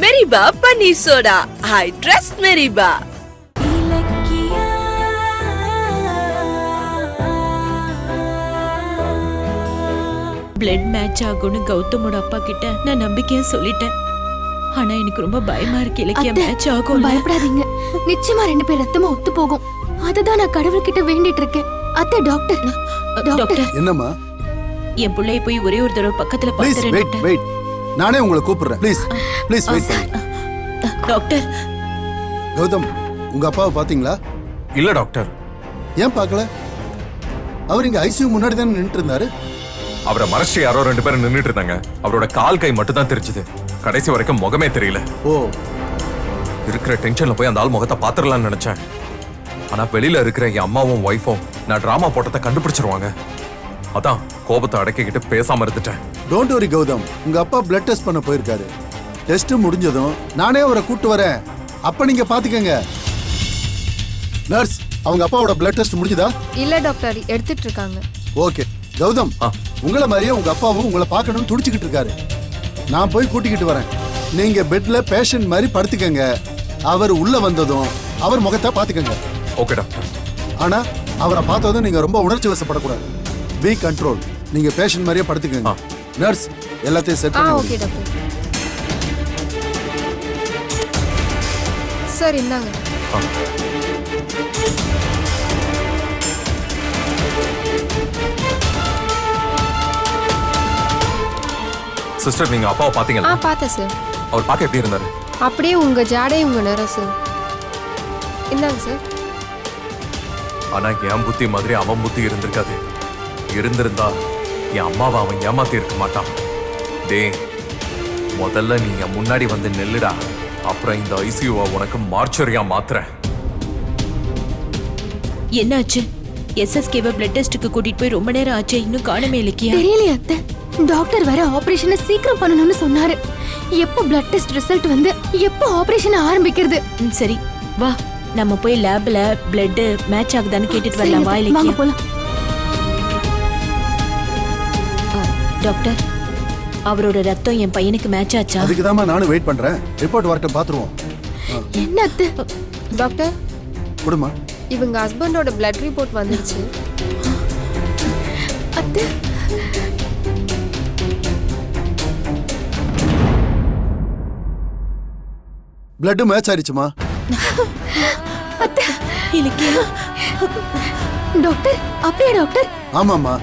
மெரிபா பன்னீர் soda. I trust மெரிபா. Blood match ஆகும்னு கௌதமோட அப்பா கிட்ட நான் நம்பிக்கையா சொல்லிட்டேன். ஆனா எனக்கு ரொம்ப பயமா இருக்கு. இலக்கியா மேட்ச் ஆகும். பயப்படாதீங்க, நிச்சயமா 2 பேர் ரத்தமா ஒத்து போகும். அததான் நான் கடவுள் கிட்ட வேண்டிட்டு இருக்கேன். அத்தை டாக்டர். டாக்டர் என்னம்மா? என் பிள்ளைய போய் ஒரே ஒரு தடவை பக்கத்துல ப்ளீஸ் வெயிட் பாத்துறேன். வெயிட், நானே உங்களை கூப்பிடுறேன். ப்ளீஸ் ப்ளீஸ் வெயிட் பண்ணுங்க. டாக்டர் கௌதம், உங்க அப்பாவை பாத்தீங்களா? இல்ல டாக்டர். ஏன் பார்க்கல? அவர் இங்க ஐசியூ முன்னாடி தானே நின்னுட்டு இருந்தாரு. அவரை மறைச்சு யாரோ 2 பேரும் நின்னுட்டு இருந்தாங்க. அவரோட கால் கை மட்டும் தான் தெரிஞ்சது. கடைசி வரைக்கும் முகமே தெரியல. ஓ, இருக்கிற டென்ஷன்ல போய் அந்த ஆள் முகத்தை பாத்துடலாம்னு நினைச்சேன். ஆனா வெளியில இருக்கிற என் அம்மாவும் ஒய்ஃபும் நான் டிராமா போட்டதை கண்டுபிடிச்சிருவாங்க. அதான் கோபத்தை அடக்கிக்கிட்டு பேசாம இருந்துட்டேன். டோன்ட் வரி கௌதம், உங்க அப்பா பிளட் டெஸ்ட் பண்ண போயிருக்காரு. டெஸ்ட் முடிஞ்சதும் நானே அவரை கூட்டு வரேன். அப்ப நீங்க பாத்துக்கங்க. நர்ஸ், அவங்க அப்பாவோட பிளட் டெஸ்ட் முடிஞ்சதா? இல்ல டாக்டர், எடுத்துட்டு இருக்காங்க. ஓகே கௌதம், உங்களை மாதிரியே உங்க அப்பாவும் உங்களை பார்க்கணும்னு துடிச்சுக்கிட்டு இருக்காரு. நான் போய் கூட்டிக்கிட்டு வரேன். நீங்க பெட்ல பேஷண்ட் மாதிரி படுத்துக்கங்க. அவர் உள்ள வந்ததும் அவர் முகத்தை பாத்துக்கங்க. Okay doctor. ஆனா அவரை பார்த்ததும் நீங்க ரொம்ப உணர்ச்சி வசப்படக்கூடாது. Be control. நீங்க பேஷண்ட் மாதிரியே படுத்துக்கங்க. நர்ஸ், எல்லாத்தையும் செட் பண்ணி ஓகே டாக்டர். சார் இந்தாங்க. சிஸ்டர், நீங்க அப்பாவை பாத்தீங்களா? பார்த்தேன் சார். அவர் பார்க்க எப்படி இருந்தாரு? அப்படியே உங்க ஜாடை உங்க நேரம் சார். இந்தாங்க சார். ஆனா என் புத்தி மாதிரி அவன் புத்தி இருந்திருக்காது. இருந்திருந்தா என் அம்மாவை அவன் ஏமாத்தி இருக்க மாட்டான். டேய், முதல்ல நீ என் முன்னாடி வந்து நெல்லுடா. அப்புறம் இந்த ஐசியூவை உனக்கு மார்ச்சரியா மாத்துறேன். என்னாச்சு? எஸ்எஸ்கேவை பிளட் டெஸ்டுக்கு கூட்டிட்டு போய் ரொம்ப நேரம் ஆச்சு, இன்னும் காணமே இலக்கியா. தெரியலையே அத்தை. டாக்டர் வர ஆபரேஷனை சீக்கிரம் பண்ணணும்னு சொன்னாரு. எப்போ பிளட் டெஸ்ட் ரிசல்ட் வந்து எப்போ ஆபரேஷன் ஆரம்பிக்கிறது? சரி வா, நம்ம போய் லேப்ல பிளட் மேட்ச் ஆகுதான்னு கேட்டுட்டு வரலாம். வா வாங்க இலக்கியா. போலாம். டாக்டர், அவரோட ரத்தம் என் பையனுக்கு மேட்ச் ஆச்சா? அதுக்கு தான் நானும் வெயிட் பண்றேன். ரிப்போர்ட் வரட்டும், பாத்துருவோம். என்ன அத்தை? டாக்டர், குடுமா. இவங்க ஹஸ்பண்டோட பிளட் ரிப்போர்ட் வந்துருச்சு. அத்தை, பிளட் மேட்ச் ஆயிடுச்சுமா. இலக்கியா. டாக்டர், அப்படியே டாக்டர்? ஆமாமா,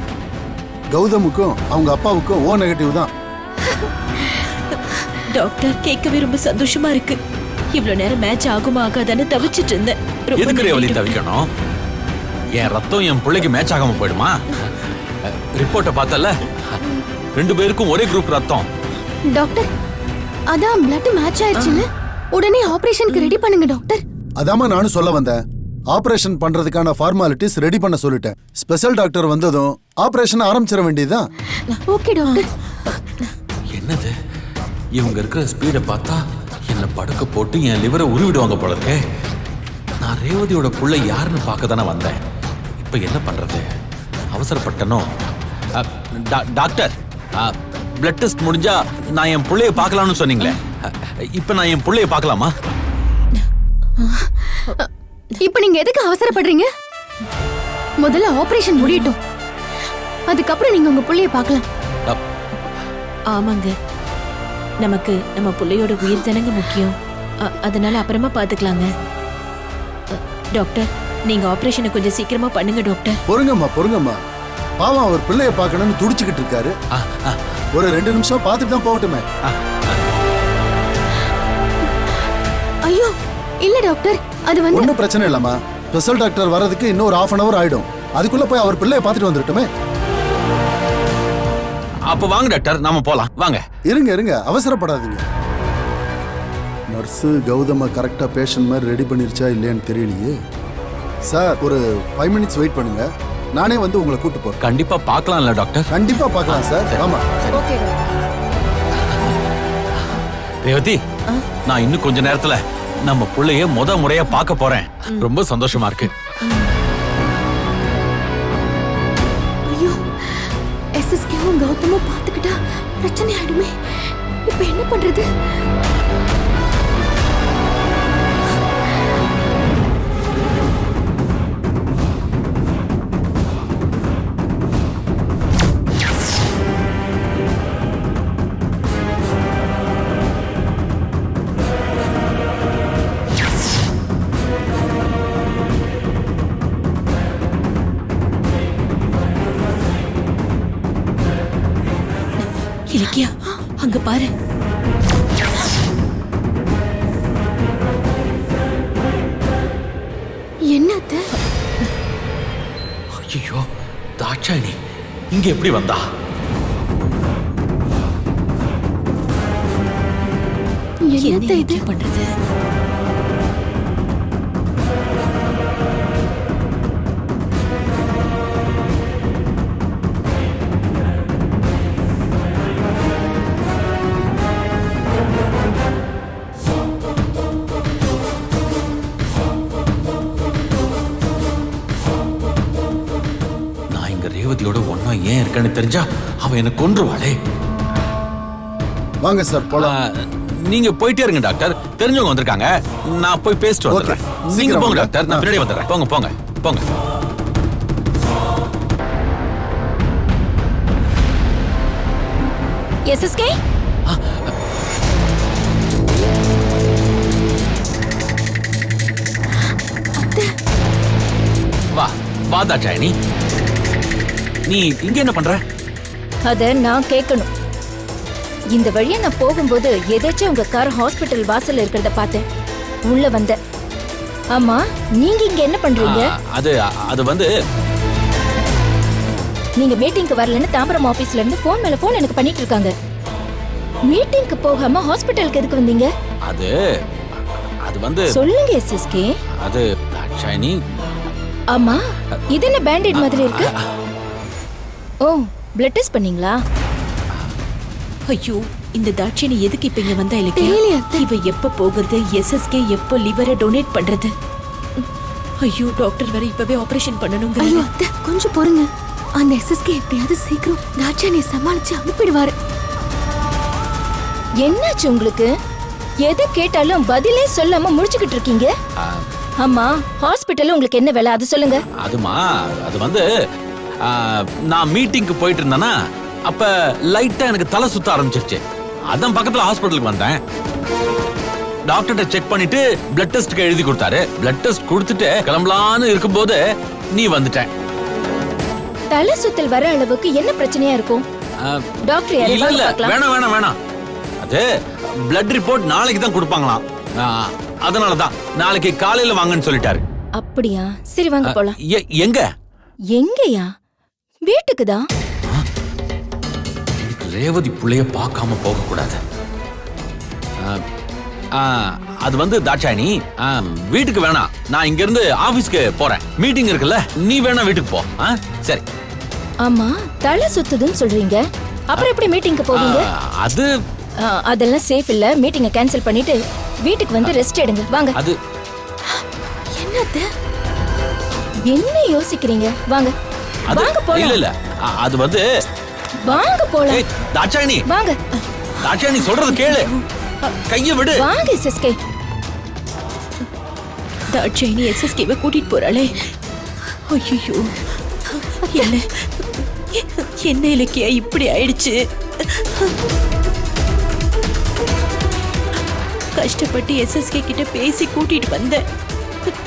கௌதமுக்கும் அவங்க அப்பாவுக்கும் ஓ நெகட்டிவ் தான். டாக்டர், கேட்கவே ரொம்ப சந்தோஷமா இருக்கு. இவ்வளவு நேரம் மேட்ச் ஆகுமா ஆகாதான்னு தவிச்சிட்டு இருந்தேன். ரொம்ப எதுக்கு நன்றி ரேவதி டாக்டர். தவிக்கணும்? என் ரத்தம் என் பிள்ளைக்கு மேட்ச் ஆகாம போயிடுமா? ரிப்போர்ட்டை பார்த்தல, 2 பேருக்கும் ஒரே குரூப் ரத்தம். டாக்டர், அதான் பிளட் மேட்ச் ஆயிடுச்சுன்னு உடனே ஆபரேஷனுக்கு ரெடி பண்ணுங்க டாக்டர். அதாம்மா நானும் சொல்ல வந்தேன். ஆபரேஷன் பண்றதுக்கான ஃபார்மாலிட்டிஸ் ரெடி பண்ண சொல்லிட்டேன். ஸ்பெஷல் டாக்டர் வந்ததும் ஆபரேஷன் ஆரம்பிச்சிட வேண்டியதுதான். Okay doctor. என்னது, இவங்க இருக்கிற ஸ்பீடை பார்த்தா என்னை படுக்க போட்டு என் லிவரை உருவிடுவாங்க போல இருக்கே. நான் ரேவதியோட புள்ள யாருன்னு பார்க்க தானே வந்தேன். இப்போ என்ன பண்றது? அவசரப்பட்டனோ? டாக்டர், பிளட் டெஸ்ட் முடிஞ்சா நான் என் புள்ளைய பார்க்கலாம்னு சொன்னீங்களே. இப்போ நான் என் புள்ளைய பார்க்கலாமா? இப்போ நீங்க எதுக்கு அவசரப்படுறீங்க? முதல்ல ஆபரேஷன் முடியட்டும், அதுக்கப்புறம் நீங்க உங்க புள்ளைய பார்க்கலாம். ஆமாங்க, நமக்கு நம்ம பிள்ளையோட உயிர் தானங்க முக்கியம். அதனால அப்புறமா பாத்துக்கலாங்க. டாக்டர், நீங்க ஆபரேஷனை கொஞ்சம் சீக்கிரமா பண்ணுங்க டாக்டர். பொறுங்கம்மா. பாவம், அவர் பிள்ளைய பார்க்கணும்னு துடிச்சுக்கிட்டு இருக்காரு. ஒரு 2 நிமிஷம் பார்த்துட்டு தான் போகட்டுமே. ஐயோ இல்ல டாக்டர், அது வந்து ஒன்னும் பிரச்சனை இல்லம்மா. ஸ்பெஷல் டாக்டர் வர்றதுக்கு இன்னும் ஒரு 1/2 hour ஆயிடும். அதுக்குள்ள போய் அவர் பிள்ளைய பார்த்துட்டு வந்துட்டோமே. அப்ப வாங்க டாக்டர், நாம போலாம். வாங்க. இருங்க, அவசரப்படாதீங்க. நர்ஸு கௌதம கரெக்டா பேஷண்ட் மாதிரி ரெடி பண்ணிருச்சா இல்லையான்னு தெரியலையே. சார், ஒரு 5 minutes வெயிட் பண்ணுங்க. நானே வந்து உங்களை கூட்டு போறேன். கண்டிப்பா பார்க்கலாம்ல டாக்டர்? கண்டிப்பா பார்க்கலாம் சார். ஆமா. Okay doctor. ரேவதி, நான் இன்னும் கொஞ்ச நேரத்துல நம்ம புள்ளைய முறையா பார்க்க போறேன். ரொம்ப சந்தோஷமா இருக்கு. ஐயோ, எஸ்எஸ்கேவும் கௌதமும் பார்த்துக்கிட்டா பிரச்சனை ஆயிடுமே. இப்ப இப்ப என்ன பண்றது? இலக்கியா அங்க பாரு. என்ன அத்தை? ஐயோ தாட்சாயணி இங்க எப்படி வந்தா? என்ன என்னத்த இது? இலக்கியா பண்றது? நான் இங்க ரேவதியோட ஒன்னா ஏன் இருக்கேன்னு தெரிஞ்சா அவன் என்ன கொன்றுவாளே. வாங்க சார் போலாம். நீங்க போயிட்டே இருங்க டாக்டர், தெரிஞ்சவங்க வந்திருக்காங்க, நான் போய் பேசிட்டு வந்துடுறேன். Okay. நீங்க சீக்கிரம் போங்க வாங்க. டாக்டர், நான் பின்னாடி வந்துடுறேன். போங்க போங்க போங்க. SSK? வா வா தாட்சாயணி, நீ இங்க என்ன பண்ற? அத நான் கேட்கணும். இந்த வழியா நான் போகும்போது எதாச்சும் உங்க கார் ஹாஸ்பிட்டல் வாசல்ல இருக்கிறத பார்த்தேன். உள்ள வந்த. ஆமா, நீங்க இங்க என்ன பண்றீங்க? அது வந்து நீங்க மீட்டிங்க்கு வரலன்னு தாம்பரம் ஆபீஸ்ல இருந்து போன் மேல போன் எனக்கு பண்ணிட்டு இருக்காங்க. மீட்டிங்க்கு போகாம ஹாஸ்பிட்டலுக்கு எதுக்கு வந்தீங்க? அது அது வந்து சொல்லுங்க SSK. அது தாட்சாயணி. ஆமா, இது என்ன பேண்டேட் மாதிரி இருக்கு? ஓ, பிளட் டெஸ்ட் பண்ணீங்களா? ஐயோ இந்த தாட்சியணி எதுக்கு இப்ப இங்க வந்தா இலக்கியா? தெரியலையே அத்தை. இவ எப்ப போகிறது? SSK எப்ப லிவரை டொனேட் பண்றது? ஐயோ டாக்டர் வேற இப்பவே ஆபரேஷன் ஐயோ பண்ணணும்ங்கறாங்க. அத்தை, கொஞ்சம் பொறுங்க. அந்த SSK எப்படியாவது சீக்கிரம் தாட்சாயணியை சமாளிச்சு அனுப்பிடுவாரு. என்னாச்சு உங்களுக்கு? எது கேட்டாலும் பதிலே சொல்லாம முடிச்சுக்கிட்டு இருக்கீங்க. ஆமா, ஹாஸ்பிட்டல்ல உங்களுக்கு என்ன வேலை அது சொல்லுங்க. அதுமா அது வந்து நான் மீட்டிங்க்கு போயிட்டு இருந்தேனா, அப்ப லைட்டா எனக்கு தலை சுத்த ஆரம்பிச்சிருச்சு. அதான் பக்கத்துல ஹாஸ்பிட்டலுக்கு வந்தேன். டாக்டர்கிட்ட செக் பண்ணிட்டு பிளட் டெஸ்ட்க்கு எழுதி கொடுத்தாரு. பிளட் டெஸ்ட் கொடுத்துட்டு கிளம்பலான்னு இருக்கும்போது நீ வந்துட்ட. தலை சுத்தல் வர அளவுக்கு என்ன பிரச்சனையா இருக்கும்? டாக்டர் இல்ல யாரையாவது இல்ல பார்க்கலாம்? வேணாம் வேணாம் வேணாம். அது பிளட் ரிப்போர்ட் நாளைக்கு தான் கொடுப்பாங்களாம். அதனாலதான் நாளைக்கு காலையில வாங்கன்னு சொல்லிட்டாரு. அப்படியா? சரி வாங்க போலாம். எங்க? எங்கயா? வீட்டுக்கு தான். ரேவதி புள்ளைய பார்க்காம போக கூடாது. அது வந்து தாட்சாயணி, வீட்டுக்கு வேணாம், நான் இங்க இருந்து ஆபீஸ்க்கு போறேன். மீட்டிங் இருக்குல்ல, நீ வேணா வீட்டுக்கு போ. சரி. ஆமா, தலை சுத்துதுன்னு சொல்றீங்க, அப்புறம் எப்படி மீட்டிங்க்கு போவீங்க? அது அதெல்லாம் சேஃப் இல்ல. மீட்டிங்கை கேன்சல் பண்ணிட்டு வீட்டுக்கு வந்து ரெஸ்ட் எடுங்க. வாங்க. அது என்னத்த? என்ன யோசிக்கிறீங்க? வாங்க அது வாங்க இல்ல போலாம். இல்ல அது வந்து வாங்க போலாம். ஏய், தாட்சாயணி வாங்க தாட்சாயணி சொல்றது கேளு. கைய விடு. வாங்க SSK. தாட்சாயணி SSKவை கூட்டிட்டு போறாளே. ஐயோ என்ன என்ன இலக்கியா இப்படி ஆயிடுச்சு? கஷ்டப்பட்டு SSK கிட்ட பேசி கூட்டிட்டு வந்தேன்.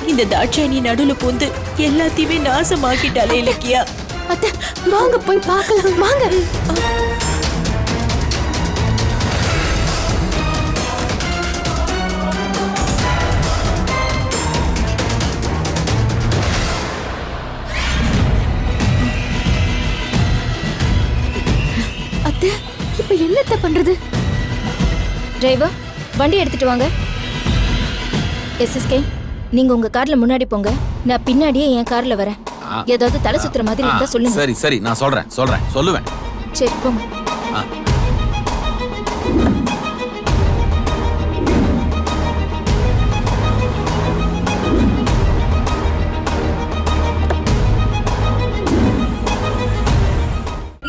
இந்த தாட்சாயணி நடுவுல பூந்து எல்லாத்தையுமே நாசமாக்கிட்டாலே இலக்கியா. அத்தை, வாங்க போய் பார்க்கலாம். வாங்க. அத்தை, இப்ப என்னத்த பண்றது? டிரைவர், வண்டி எடுத்துட்டு வாங்க. SSK, நீங்க உங்க கார்ல முன்னாடி போங்க, நான் பின்னாடியே என் கார்ல வரேன். ஏதாவது தலை சுத்துற மாதிரி இருந்தா சொல்லுங்க. சரி சரி, நான் சொல்லுவேன். சரி போங்க.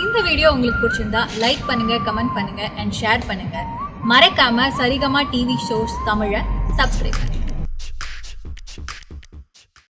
இந்த வீடியோ உங்களுக்கு பிடிச்சிருந்தா லைக் பண்ணுங்க, கமெண்ட் பண்ணுங்க அண்ட் ஷேர் பண்ணுங்க. மறக்காம சரிகமா டிவி ஷோஸ் தமிழை சப்ஸ்கிரைப்